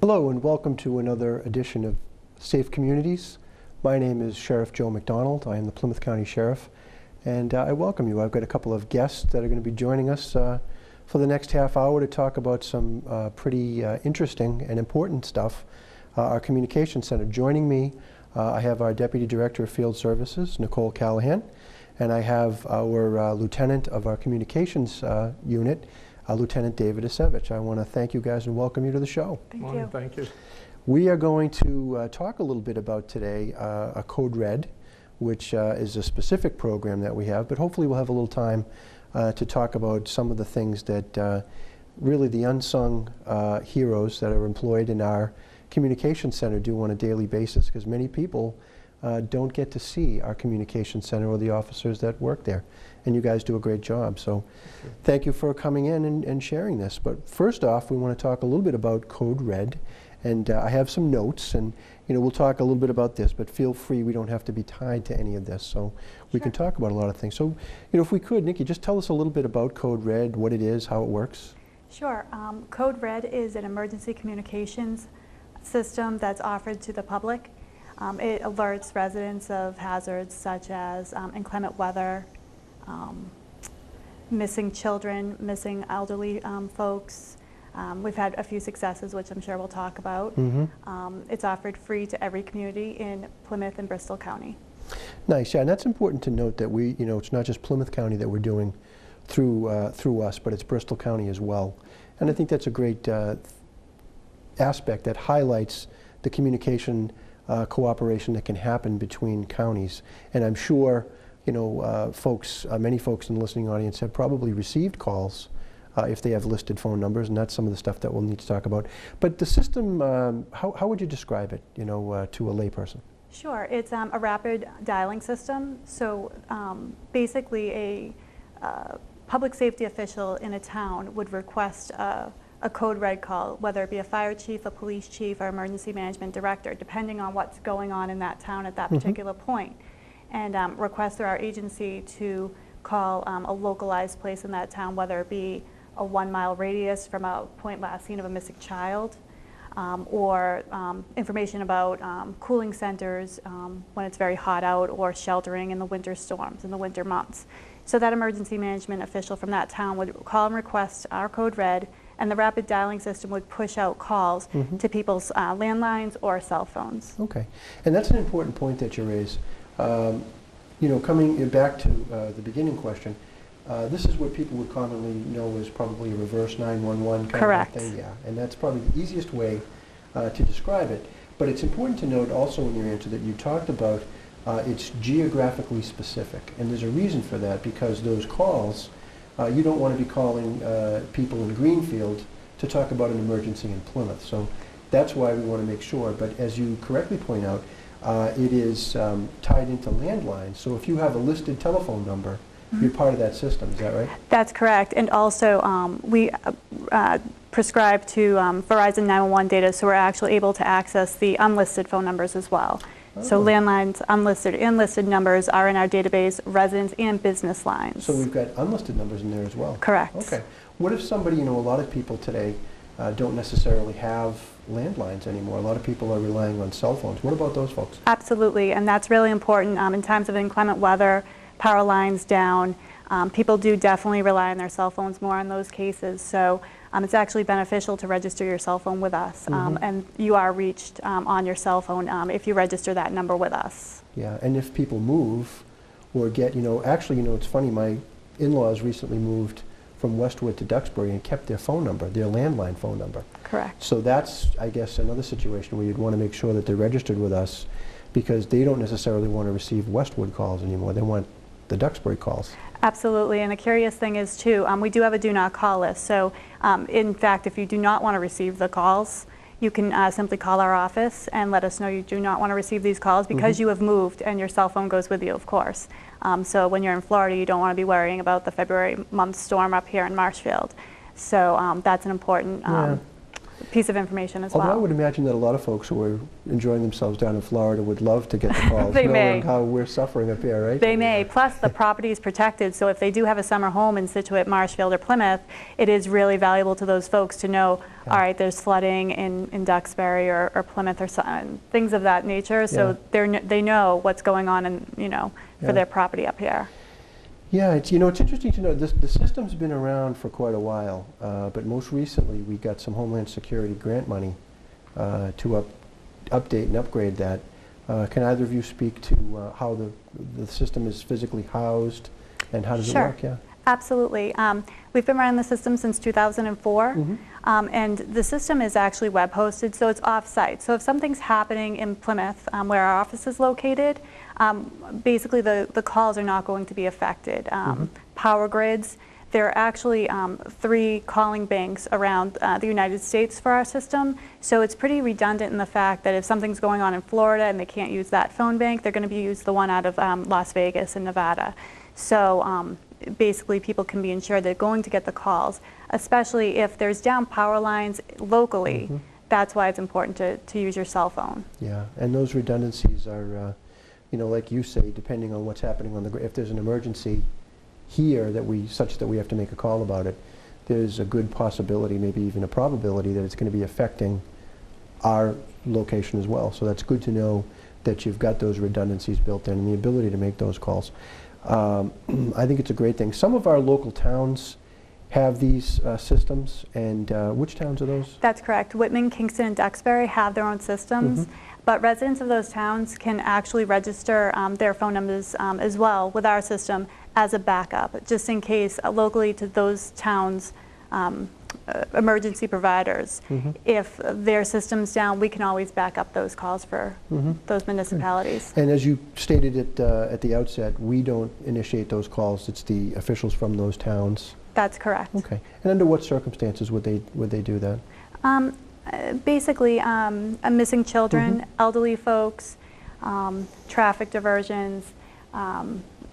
Hello and welcome to another edition of Safe Communities. My name is Sheriff Joe McDonald. I am the Plymouth County Sheriff, and I welcome you. I've got a couple of guests that are going to be joining us for the next half hour to talk about some pretty interesting and important stuff. Our Communication Center. Joining me, I have our Deputy Director of Field Services, Nicole Callahan, and I have our Lieutenant of our Communications Unit, Lieutenant David Acevich. I want to thank you guys and welcome you to the show. Thank you. Thank you. We are going to talk a little bit about today a Code Red, which is a specific program that we have, but hopefully we'll have a little time to talk about some of the things that really the unsung heroes that are employed in our Communication Center do on a daily basis, because many people don't get to see our Communication Center or the officers that work there. And you guys do a great job. So thank you for coming in and sharing this. But first off, we want to talk a little bit about Code Red. And I have some notes, and we'll talk a little bit about this, but feel free, we don't have to be tied to any of this. So we can talk about a lot of things. So if we could, Nikki, just tell us a little bit about Code Red, what it is, how it works. Sure. Code Red is an emergency communications system that's offered to the public. It alerts residents of hazards such as inclement weather, missing children, missing elderly folks. We've had a few successes, which I'm sure we'll talk about. It's offered free to every community in Plymouth and Bristol County. Nice, yeah, and that's important to note that we, it's not just Plymouth County that we're doing through us, but it's Bristol County as well. And I think that's a great aspect that highlights the communication cooperation that can happen between counties. And I'm sure, many folks in the listening audience have probably received calls if they have listed phone numbers, and that's some of the stuff that we'll need to talk about. But the system, how would you describe it, to a layperson? Sure, it's a rapid dialing system. So basically a public safety official in a town would request a Code Red call, whether it be a fire chief, a police chief, or emergency management director, depending on what's going on in that town at that particular point, and request through our agency to call a localized place in that town, whether it be a 1-mile radius from a point last seen of a missing child, or information about cooling centers when it's very hot out, or sheltering in the winter storms, in the winter months. So that emergency management official from that town would call and request our Code Red, and the rapid dialing system would push out calls to people's landlines or cell phones. Okay, and that's an important point that you raise. Coming back to the beginning question, this is what people would commonly know as probably a reverse 911 kind Correct. Of thing. Yeah, and that's probably the easiest way to describe it. But it's important to note also in your answer that you talked about it's geographically specific, and there's a reason for that, because those calls, you don't want to be calling people in Greenfield to talk about an emergency in Plymouth. So that's why we want to make sure. But as you correctly point out, it is tied into landlines. So if you have a listed telephone number, you're part of that system. Is that right? That's correct. And also we prescribe to Verizon 911 data, so we're actually able to access the unlisted phone numbers as well. So landlines, unlisted and listed numbers are in our database, residence and business lines. So we've got unlisted numbers in there as well? Correct. Okay. What if somebody, a lot of people today don't necessarily have landlines anymore. A lot of people are relying on cell phones. What about those folks? Absolutely, and that's really important in times of inclement weather, power lines down. People do definitely rely on their cell phones more in those cases. So it's actually beneficial to register your cell phone with us, and you are reached on your cell phone if you register that number with us. Yeah, and if people move or get, actually, it's funny, my in-laws recently moved from Westwood to Duxbury and kept their phone number, their landline phone number. Correct. So that's, I guess, another situation where you'd want to make sure that they're registered with us, because they don't necessarily want to receive Westwood calls anymore. They want the Duxbury calls. Absolutely, and the curious thing is too, we do have a do not call list. So in fact, if you do not want to receive the calls, you can simply call our office and let us know you do not want to receive these calls, because you have moved and your cell phone goes with you, of course. So when you're in Florida, you don't want to be worrying about the February month storm up here in Marshfield. So that's an important piece of information as well. Although I would imagine that a lot of folks who are enjoying themselves down in Florida would love to get the calls, They knowing may. how we're suffering up here, right? They may. Plus, the property is protected, so if they do have a summer home in Scituate, Marshfield, or Plymouth, it is really valuable to those folks to know all right, there's flooding in Duxbury or Plymouth or something, things of that nature. So they know what's going on for their property up here. Yeah, it's interesting to know the system's been around for quite a while, but most recently we got some Homeland Security grant money to update and upgrade that. Can either of you speak to how the system is physically housed and how does it work? Yeah. Absolutely. We've been running the system since 2004, and the system is actually web hosted, so it's off-site. So if something's happening in Plymouth, where our office is located, basically the calls are not going to be affected. Power grids, there are actually 3 calling banks around the United States for our system, so it's pretty redundant in the fact that if something's going on in Florida and they can't use that phone bank, they're going to use the one out of Las Vegas and Nevada. So basically people can be ensured they're going to get the calls, especially if there's down power lines locally. That's why it's important to use your cell phone. Yeah, and those redundancies are, like you say, depending on what's happening on the grid. If there's an emergency here such that we have to make a call about it, there's a good possibility, maybe even a probability, that it's going to be affecting our location as well. So that's good to know that you've got those redundancies built in and the ability to make those calls. I think it's a great thing. Some of our local towns have these systems, and which towns are those? That's correct. Whitman, Kingston, and Duxbury have their own systems, but residents of those towns can actually register their phone numbers as well with our system as a backup, just in case locally to those towns emergency providers. If their system's down, we can always back up those calls for those municipalities. And as you stated at the outset, we don't initiate those calls. It's the officials from those towns. That's correct. Okay. And under what circumstances would they do that? Basically, missing children, elderly folks, traffic diversions.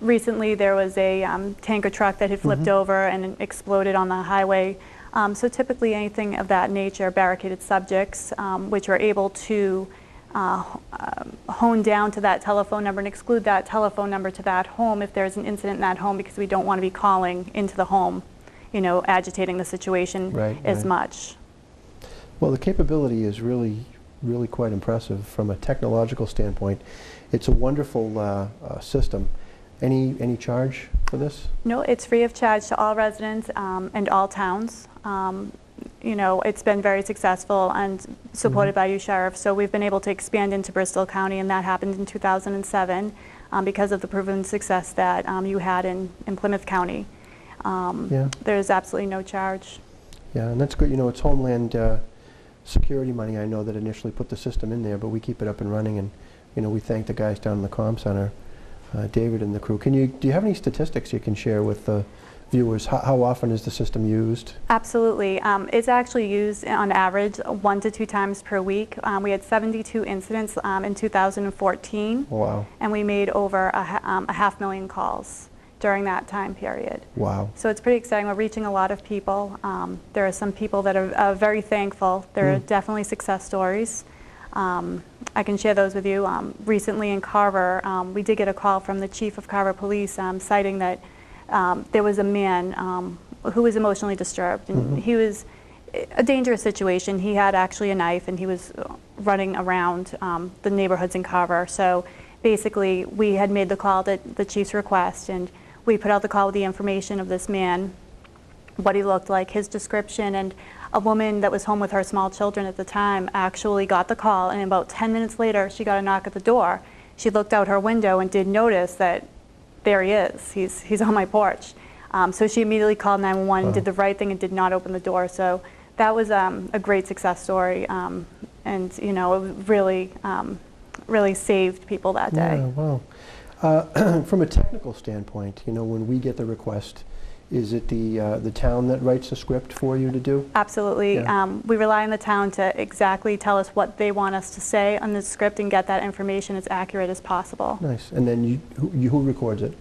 Recently, there was a tanker truck that had flipped over and exploded on the highway. So typically anything of that nature, barricaded subjects, which are able to hone down to that telephone number and exclude that telephone number to that home if there's an incident in that home, because we don't want to be calling into the home, agitating the situation as much. Well, the capability is really quite impressive from a technological standpoint. It's a wonderful system. Any charge for this? No, it's free of charge to all residents and all towns. It's been very successful and supported by you, Sheriff. So we've been able to expand into Bristol County, and that happened in 2007 because of the proven success that you had in Plymouth County. There's absolutely no charge. Yeah, and that's good. It's Homeland Security money, I know, that initially put the system in there, but we keep it up and running, and we thank the guys down in the comm center, David and the crew. Do you have any statistics you can share with the viewers? How often is the system used? Absolutely. It's actually used on average 1 to 2 times per week. We had 72 incidents in 2014. Wow. And we made over a 500,000 calls during that time period. Wow. So it's pretty exciting. We're reaching a lot of people. There are some people that are very thankful. There are definitely success stories. I can share those with you. Recently in Carver, we did get a call from the chief of Carver Police citing that there was a man who was emotionally disturbed, and he was a dangerous situation. He had actually a knife, and he was running around the neighborhoods in Carver. So basically, we had made the call at the chief's request, and we put out the call with the information of this man, what he looked like, his description, and a woman that was home with her small children at the time actually got the call, and about 10 minutes later, she got a knock at the door. She looked out her window and did notice that there he is. He's on my porch. So she immediately called 911 and did the right thing and did not open the door. So that was a great success story, and it really saved people that day. Yeah, wow. From a technical standpoint, when we get the request, is it the town that writes the script for you to do? Absolutely. Yeah. We rely on the town to exactly tell us what they want us to say on the script and get that information as accurate as possible. Nice. And then who records it?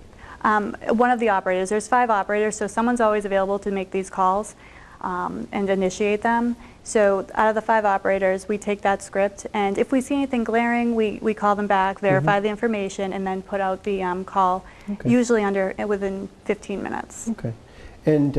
One of the operators. There's 5 operators, so someone's always available to make these calls and initiate them. So out of the 5 operators, we take that script, and if we see anything glaring, we call them back, verify the information, and then put out the call, usually within 15 minutes. Okay. And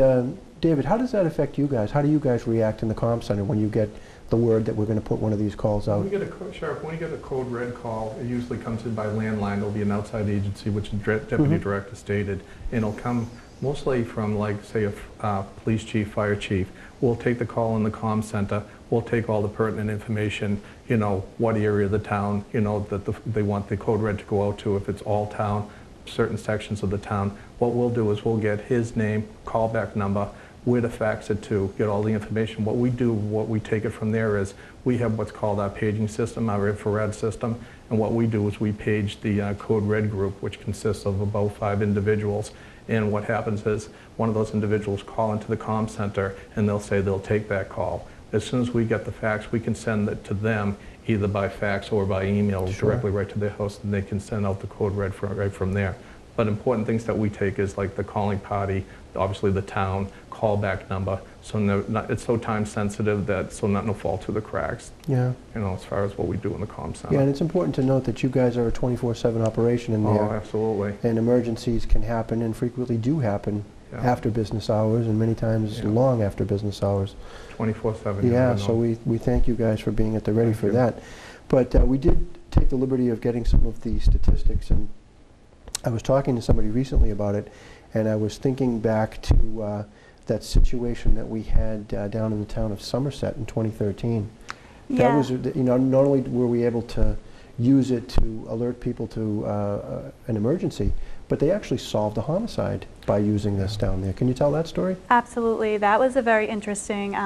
David, how does that affect you guys? How do you guys react in the comm center when you get the word that we're going to put one of these calls out? Sheriff, when we get a code red call, it usually comes in by landline. There'll be an outside agency, which the deputy director stated, and it'll come mostly from, like, say, a police chief, fire chief. We'll take the call in the comm center. We'll take all the pertinent information, you know, what area of the town, you know, that they want the code red to go out to, if it's all town, certain sections of the town. What we'll do is we'll get his name, callback number, where to fax it to, get all the information. What we do, what we take it from there is we have what's called our paging system, our infrared system, and what we do is we page the code red group, which consists of about 5 individuals. And what happens is one of those individuals call into the comm center and they'll say they'll take that call. As soon as we get the fax, we can send it to them either by fax or by email directly right to their house, and they can send out the code red right from there. But important things that we take is like the calling party, obviously the town, callback number, so it's so time sensitive that so nothing will fall through the cracks. Yeah. You know, as far as what we do in the comm center. Yeah, and it's important to note that you guys are a 24/7 operation in there. Oh, absolutely. And emergencies can happen and frequently do happen after business hours, and many times long after business hours. 24/7. Yeah, so we thank you guys for being at the ready for that. But we did take the liberty of getting some of the statistics, and I was talking to somebody recently about it, and I was thinking back to that situation that we had down in the town of Somerset in 2013. Yeah. That was, you know, not only were we able to use it to alert people to an emergency, but they actually solved a homicide by using this down there. Can you tell that story? Absolutely. That was a very interesting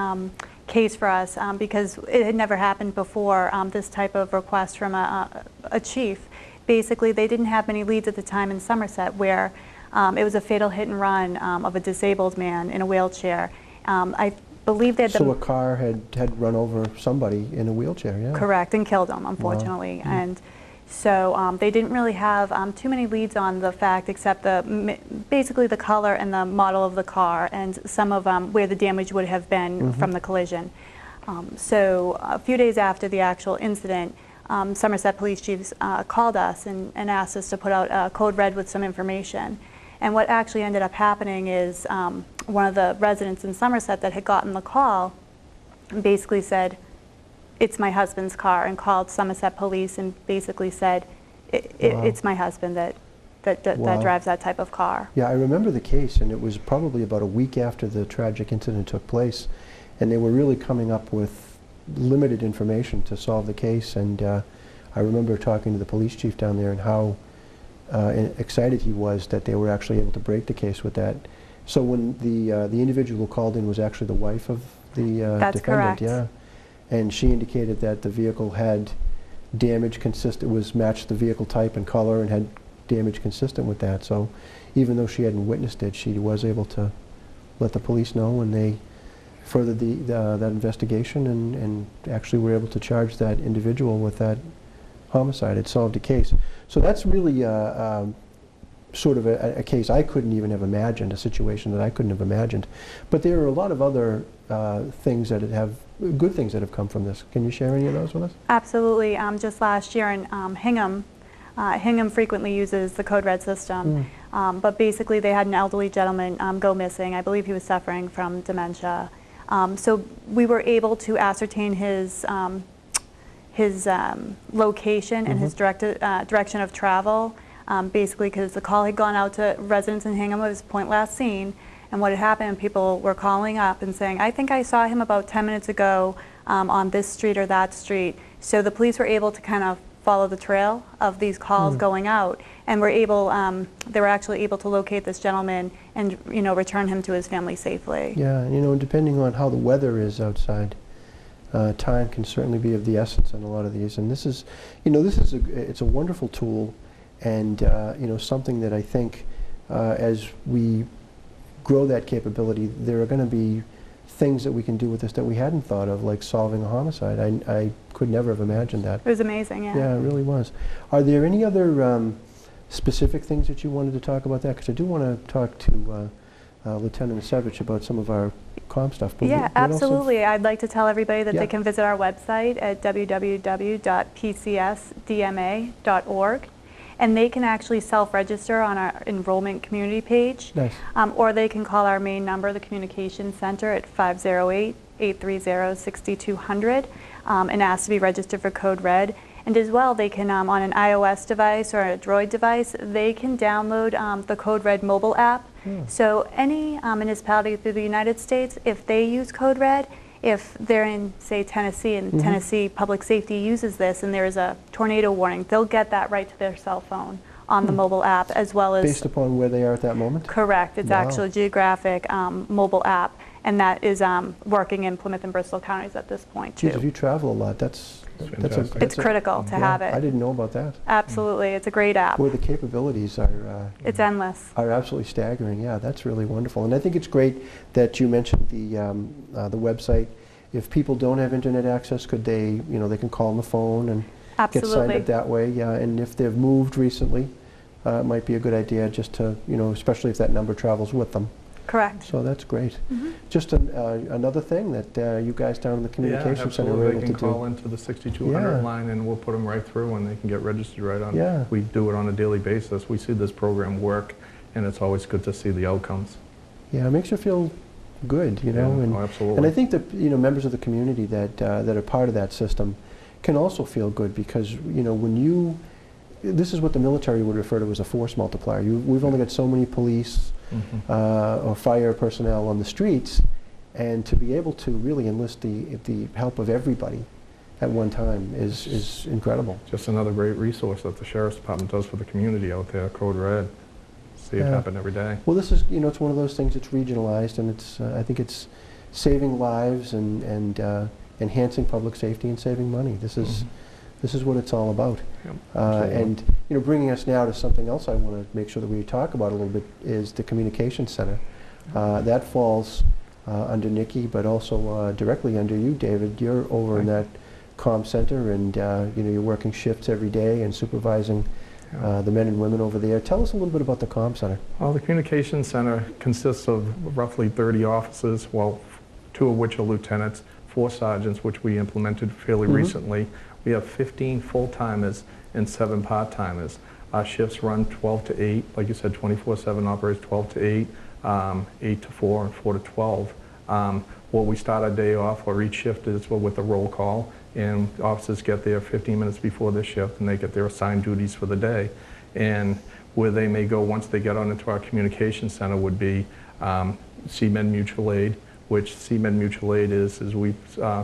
case for us because it had never happened before, this type of request from a chief. Basically, they didn't have many leads at the time in Somerset where it was a fatal hit and run of a disabled man in a wheelchair. I believe that So a car had run over somebody in a wheelchair, yeah? Correct, and killed him, unfortunately. Wow. And so they didn't really have too many leads on the fact except basically the color and the model of the car and some of where the damage would have been from the collision. So a few days after the actual incident, Somerset police chiefs called us and asked us to put out a code red with some information. And what actually ended up happening is one of the residents in Somerset that had gotten the call basically said, "It's my husband's car," and called Somerset police and basically said, "It's my husband that drives that type of car." Yeah, I remember the case, and it was probably about a week after the tragic incident took place, and they were really coming up with limited information to solve the case. And I remember talking to the police chief down there and how excited he was that they were actually able to break the case with that. So when the individual who called in was actually the wife of the That's defendant, correct. yeah, and she indicated that the vehicle had damage matched the vehicle type and color and had damage consistent with that. So even though she hadn't witnessed it, she was able to let the police know, and they furthered that investigation and actually were able to charge that individual with that homicide. It solved the case. So that's really sort of a case I couldn't even have imagined, a situation that I couldn't have imagined. But there are a lot of other things that good things that have come from this. Can you share any of those with us? Absolutely. Just last year in Hingham, Hingham frequently uses the code red system, but basically they had an elderly gentleman go missing. I believe he was suffering from dementia. So we were able to ascertain his location and his direction of travel, basically because the call had gone out to residents in Hingham. It was point last seen, and what had happened, people were calling up and saying, "I think I saw him about 10 minutes ago on this street or that street." So the police were able to kind of follow the trail of these calls going out, and they were actually able to locate this gentleman and return him to his family safely. Yeah, and depending on how the weather is outside, time can certainly be of the essence on a lot of these. And this is it's a wonderful tool, and something that I think as we grow that capability, there are going to be things that we can do with this that we hadn't thought of, like solving a homicide. I could never have imagined that. It was amazing, yeah. Yeah, it really was. Are there any other specific things that you wanted to talk about that? Because I do want to talk to Lieutenant Acevich about some of our comm stuff. But yeah, absolutely. I'd like to tell everybody that they can visit our website at www.pcsdma.org. and they can actually self-register on our enrollment community page. Nice. Or they can call our main number, the Communications Center, at 508-830-6200 and ask to be registered for Code Red. And as well, they can, on an iOS device or a Droid device, they can download the Code Red mobile app. So any municipality through the United States, if they use Code Red, if they're in, say, Tennessee, and Tennessee Public Safety uses this and there's a tornado warning, they'll get that right to their cell phone on the mobile app, as well as... Based upon where they are at that moment? Correct. It's actually a geographic mobile app, and that is working in Plymouth and Bristol counties at this point, too. Geez, if you travel a lot, that's it's critical to have it. I didn't know about that. Absolutely. It's a great app. Boy, the capabilities are... It's endless. Are absolutely staggering. Yeah, that's really wonderful. And I think it's great that you mentioned the website. If people don't have internet access, could they, they can call on the phone and get signed up that way. Yeah, and if they've moved recently, it might be a good idea just to, especially if that number travels with them. Correct. So that's great. Just another thing that you guys down in the Communications Center are able to do. They can call into the 6200 line and we'll put them right through and they can get registered right on. Yeah. We do it on a daily basis. We see this program work and it's always good to see the outcomes. Yeah, it makes you feel good, and, absolutely. And I think that, members of the community that are part of that system can also feel good because, when this is what the military would refer to as a force multiplier. We've only got so many police or fire personnel on the streets, and to be able to really enlist the help of everybody at one time is incredible. Just another great resource that the Sheriff's Department does for the community out there, Code Red. See it happen every day. Well, this is, it's one of those things that's regionalized, and it's, I think it's saving lives and enhancing public safety and saving money. This is what it's all about. And bringing us now to something else I want to make sure that we talk about a little bit is the Communications Center. That falls under Nikki, but also directly under you, David. You're over in that comm center, and you're working shifts every day and supervising the men and women over there. Tell us a little bit about the comm center. Well, the Communications Center consists of roughly 30 officers, well, 2 of which are lieutenants, 4 sergeants, which we implemented fairly recently. We have 15 full-timers and 7 part-timers. Our shifts run 12 to 8, like you said, 24/7 operates 12 to 8, 8 to 4, and 4 to 12. What we start our day off, or each shift is with a roll call, and officers get there 15 minutes before their shift, and they get their assigned duties for the day. And where they may go once they get on into our Communications Center would be CMed Mutual Aid, which CMed Mutual Aid is we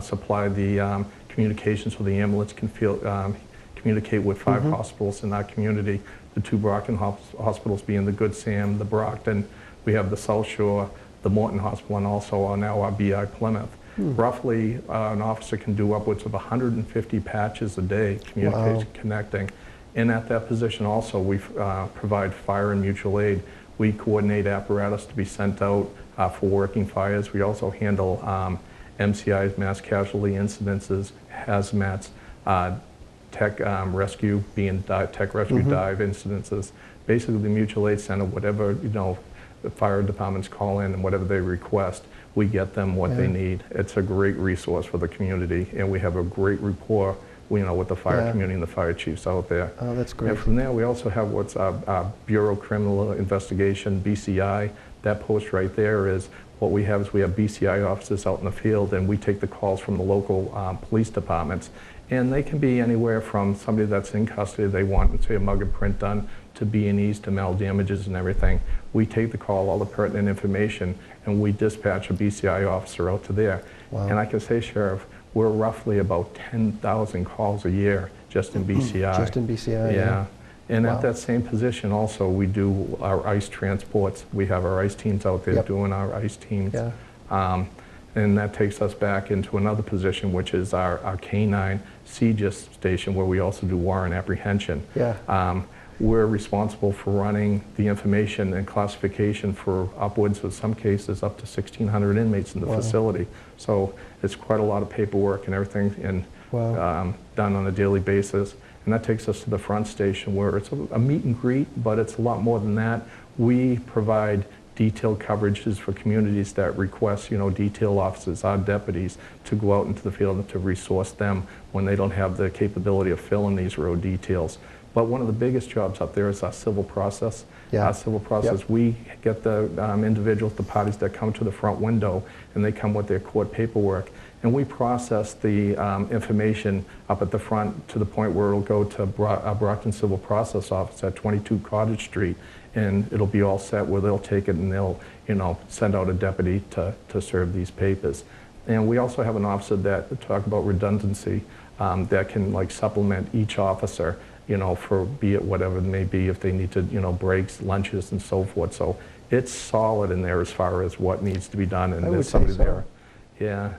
supply the communications so the ambulance can communicate with 5 hospitals in our community. The 2 Brockton hospitals being the Good Sam, the Brockton. We have the South Shore, the Morton Hospital, and also now our BI Plymouth. Roughly, an officer can do upwards of 150 patches a day, connecting. And at that position also, we provide fire and mutual aid. We coordinate apparatus to be sent out for working fires. We also handle MCIs, mass casualty incidences, hazmats, tech rescue, being tech rescue dive incidences. Basically, the mutual aid center, whatever the fire departments call in and whatever they request, we get them what they need. It's a great resource for the community, and we have a great rapport, with the fire community and the fire chiefs out there. Oh, that's great. And from there, we also have what's our Bureau of Criminal Investigation, BCI. That post right there is what we have BCI officers out in the field, and we take the calls from the local police departments. And they can be anywhere from somebody that's in custody, they want, say, a mug and print done, to B&Es, to mal damages and everything. We take the call, all the pertinent information, and we dispatch a BCI officer out to there. Wow. And I can say, Sheriff, we're roughly about 10,000 calls a year just in BCI. Just in BCI, yeah. And at that same position also, we do our ICE transports. We have our ICE teams out there doing our ICE teams. Yeah. And that takes us back into another position, which is our K9 CGIS station, where we also do warrant apprehension. Yeah. We're responsible for running the information and classification for upwards, in some cases, up to 1,600 inmates in the facility. So it's quite a lot of paperwork and everything, and done on a daily basis. And that takes us to the front station, where it's a meet and greet, but it's a lot more than that. We provide detailed coverages for communities that request, detail officers, our deputies, to go out into the field and to resource them when they don't have the capability of filling these road details. But one of the biggest jobs up there is our civil process. Yeah. Our civil process, Yep. we get the individuals, the parties that come to the front window, and they come with their court paperwork. And we process the information up at the front to the point where it'll go to Brockton Civil Process Office at 22 Cottage Street, and it'll be all set where they'll take it and they'll, send out a deputy to serve these papers. And we also have an officer that, talk about redundancy, that can like supplement each officer, for be it whatever it may be, if they need to, breaks, lunches, and so forth. So it's solid in there as far as what needs to be done, and I there's would say somebody so. there. Yeah,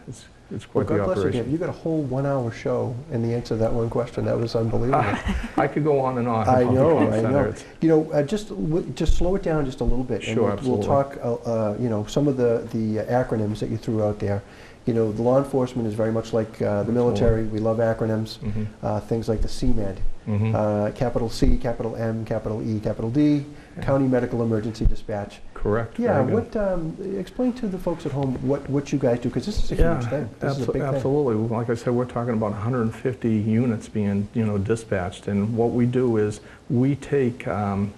it's quite the God bless you, operation. Dave. You got a whole 1 hour show in the answer to that one question. That was unbelievable. I could go on and on. I about the know, comm I center. know. Just slow it down just a little bit. Sure, and we'll talk, some of the acronyms that you threw out there. The law enforcement is very much like the military. We love acronyms. Things like the CMED, capital C, capital M, capital E, capital D, County Medical Emergency Dispatch. Correct. Yeah, very good. explain to the folks at home what you guys do, because this is a huge thing. This is a big thing. Absolutely. Like I said, we're talking about 150 units being, dispatched, and what we do is we take, the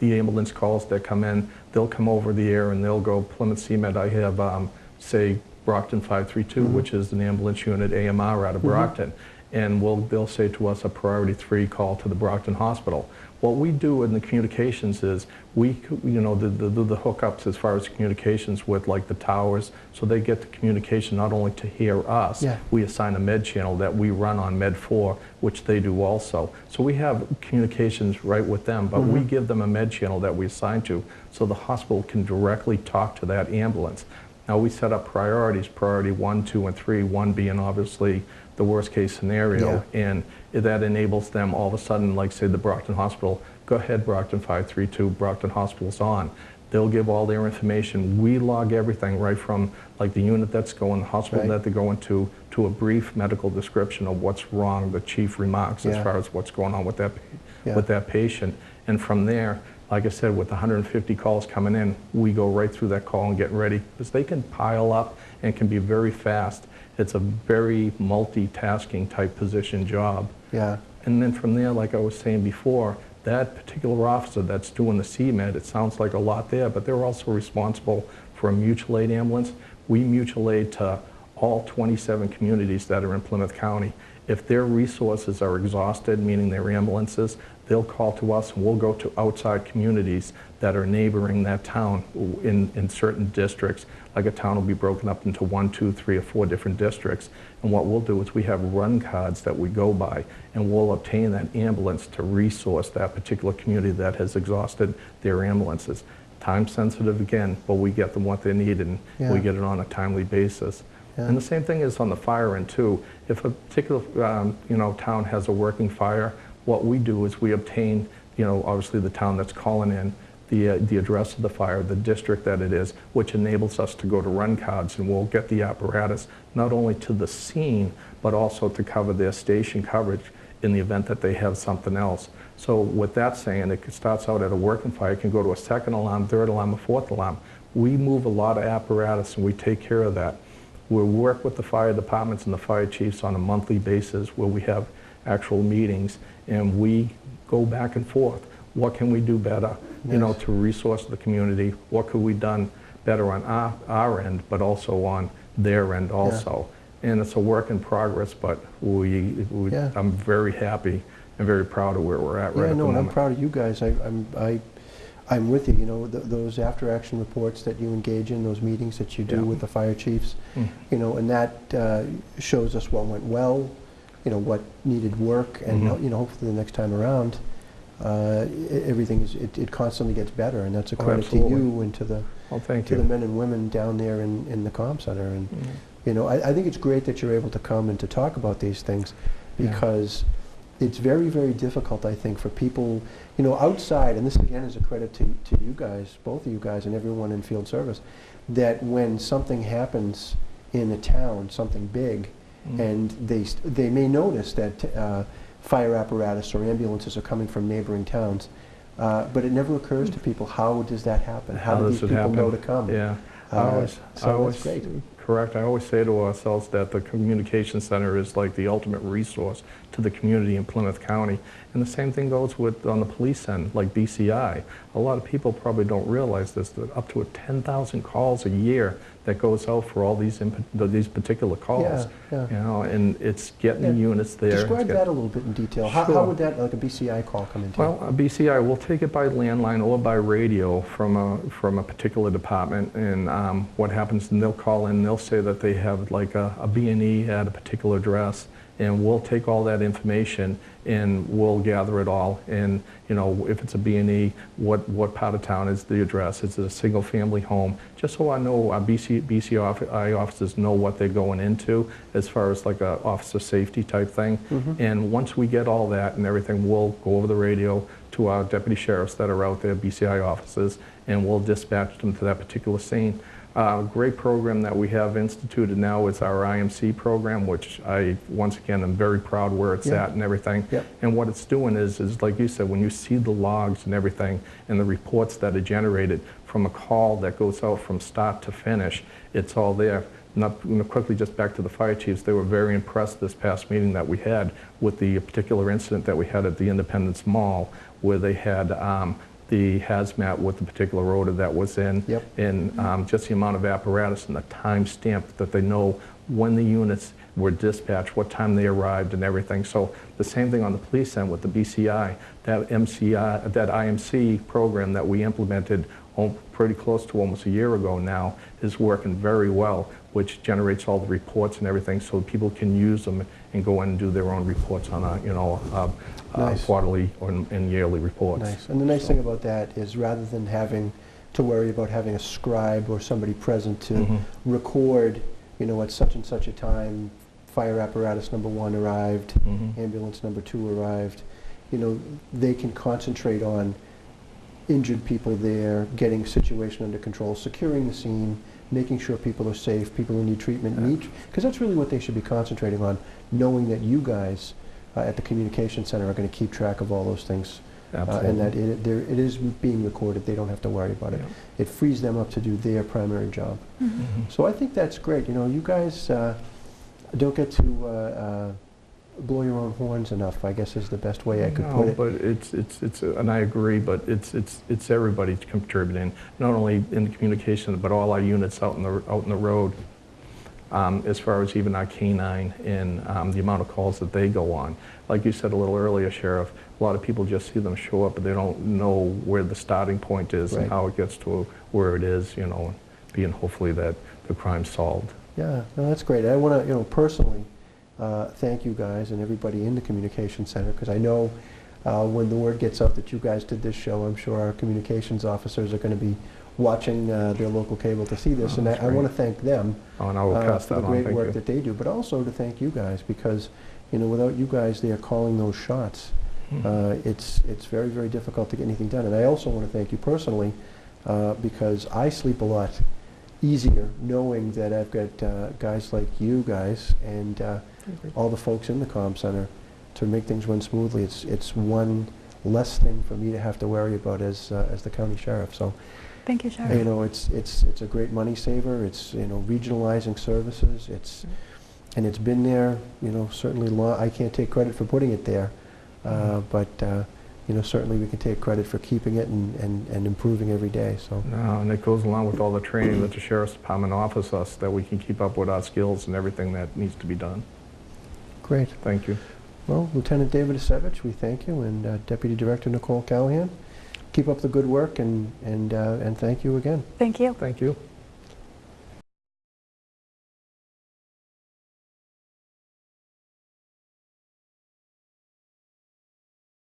ambulance calls that come in. They'll come over the air and they'll go Plymouth CMED. I have, say, Brockton 532, which is an ambulance unit AMR out of Brockton, and they'll say to us a priority 3 call to the Brockton Hospital. What we do in the communications is the hookups as far as communications with like the towers, so they get the communication not only to hear us. We assign a med channel that we run on Med 4, which they do also. So we have communications right with them, but we give them a med channel that we assign to, so the hospital can directly talk to that ambulance. Now we set up priorities, priority 1, 2, and 3, 1 being obviously the worst case scenario, and that enables them all of a sudden, like say the Brockton Hospital, go ahead Brockton 532, Brockton Hospital's on. They'll give all their information. We log everything right from like the unit that's going, the hospital that they're going to a brief medical description of what's wrong, the chief remarks as far as what's going on with that patient. And from there, like I said, with 150 calls coming in, we go right through that call and get ready, because they can pile up and can be very fast. It's a very multitasking type position job. And then from there, like I was saying before, that particular officer that's doing the CMED, it sounds like a lot there, but they're also responsible for a mutual aid ambulance. We mutual aid to all 27 communities that are in Plymouth County. If their resources are exhausted, meaning their ambulances, they'll call to us and we'll go to outside communities that are neighboring that town in certain districts. Like a town will be broken up into 1, 2, 3, or 4 different districts. And what we'll do is we have run cards that we go by, and we'll obtain that ambulance to resource that particular community that has exhausted their ambulances. Time sensitive again, but we get them what they need, and we get it on a timely basis. And the same thing is on the fire end too. If a particular town has a working fire, what we do is we obtain, obviously the town that's calling in, the address of the fire, the district that it is, which enables us to go to run cards, and we'll get the apparatus not only to the scene, but also to cover their station coverage in the event that they have something else. So with that saying, it starts out at a working fire, it can go to a second alarm, third alarm, or fourth alarm. We move a lot of apparatus and we take care of that. We work with the fire departments and the fire chiefs on a monthly basis where we have actual meetings, and we go back and forth. What can we do better, to resource the community? What could we done better on our end, but also on their end also? And it's a work in progress, but I'm very happy and very proud of where we're at right at the moment. I'm proud of you guys. I'm with you. Those after-action reports that you engage in, those meetings that you do with the fire chiefs, and that shows us what went well, what needed work, and hopefully the next time around, everything it constantly gets better, and that's a credit to you and to the men and women down there in the comm center. And I think it's great that you're able to come and to talk about these things, because it's very, very difficult, I think, for people, outside, and this again is a credit to you guys, both of you guys and everyone in field service, that when something happens in a town, something big, and they may notice that fire apparatus or ambulances are coming from neighboring towns, but it never occurs to people, how does that happen? How do these people know to come? I always that's great. Correct. I always say to ourselves that the communication center is like the ultimate resource to the community in Plymouth County. And the same thing goes with on the police end, like BCI. A lot of people probably don't realize this, that up to 10,000 calls a year that goes out for all these particular calls. Yeah. You know, and it's getting the units there. Describe that a little bit in detail. How would that, like a BCI call, come into? Well, a BCI will take it by landline or by radio from a particular department, and what happens, and they'll call in, they'll say that they have like a B&E at a particular address, and we'll take all that information and we'll gather it all. And you know, if it's a B&E, what part of town is the address? Is it a single family home? Just so I know our BCI officers know what they're going into as far as like a officer safety type thing. And once we get all that and everything, we'll go over the radio to our deputy sheriffs that are out there, BCI officers, and we'll dispatch them to that particular scene. A great program that we have instituted now is our IMC program, which I, once again, am very proud where it's at and everything. And what it's doing is like you said, when you see the logs and everything and the reports that are generated from a call that goes out from start to finish, it's all there. Quickly, just back to the fire chiefs, they were very impressed this past meeting that we had with the particular incident that we had at the Independence Mall, where they had the hazmat with the particular odor that was in, and just the amount of apparatus and the time stamp that they know when the units were dispatched, what time they arrived and everything. So the same thing on the police end with the BCI, that IMC program that we implemented pretty close to almost a year ago now is working very well, which generates all the reports and everything so people can use them and go in and do their own reports on quarterly and yearly reports. Nice. And the nice thing about that is rather than having to worry about having a scribe or somebody present to record, you know, at such and such a time, fire apparatus number 1 arrived, ambulance number 2 arrived, you know, they can concentrate on injured people there, getting situation under control, securing the scene, making sure people are safe, people who need treatment, because that's really what they should be concentrating on, knowing that you guys at the communication center are going to keep track of all those things. And that it is being recorded. They don't have to worry about it. It frees them up to do their primary job. So I think that's great. You know, you guys don't get to blow your own horns enough, I guess is the best way I could put it. But it's and I agree, but it's everybody contributing, not only in the communication, but all our units out in the road. As far as even our K9 and the amount of calls that they go on. Like you said a little earlier, Sheriff, a lot of people just see them show up, but they don't know where the starting point is and how it gets to where it is, you know, being hopefully that the crime's solved. Yeah, no, that's great. I want to, you know, personally thank you guys and everybody in the communication center, because I know when the word gets out that you guys did this show, I'm sure our communications officers are going to be watching their local cable to see this, and I want to thank them and I will pass for the great work that they do, but also to thank you guys, because you know, without you guys there calling those shots, it's very, very difficult to get anything done. And I also want to thank you personally, because I sleep a lot easier knowing that I've got guys like you guys and all the folks in the comm center to make things run smoothly. It's one less thing for me to have to worry about as the county sheriff. So. Thank you, Sheriff. You know, it's a great money saver. It's, you know, regionalizing services. And it's been there, you know, certainly I can't take credit for putting it there, but you know, certainly we can take credit for keeping it and improving every day. So. No, and it goes along with all the training that the Sheriff's Department offers us, that we can keep up with our skills and everything that needs to be done. Great. Thank you. Well, Lieutenant David Acevich, we thank you, and Deputy Director Nicole Callahan. Keep up the good work, and thank you again. Thank you. Thank you.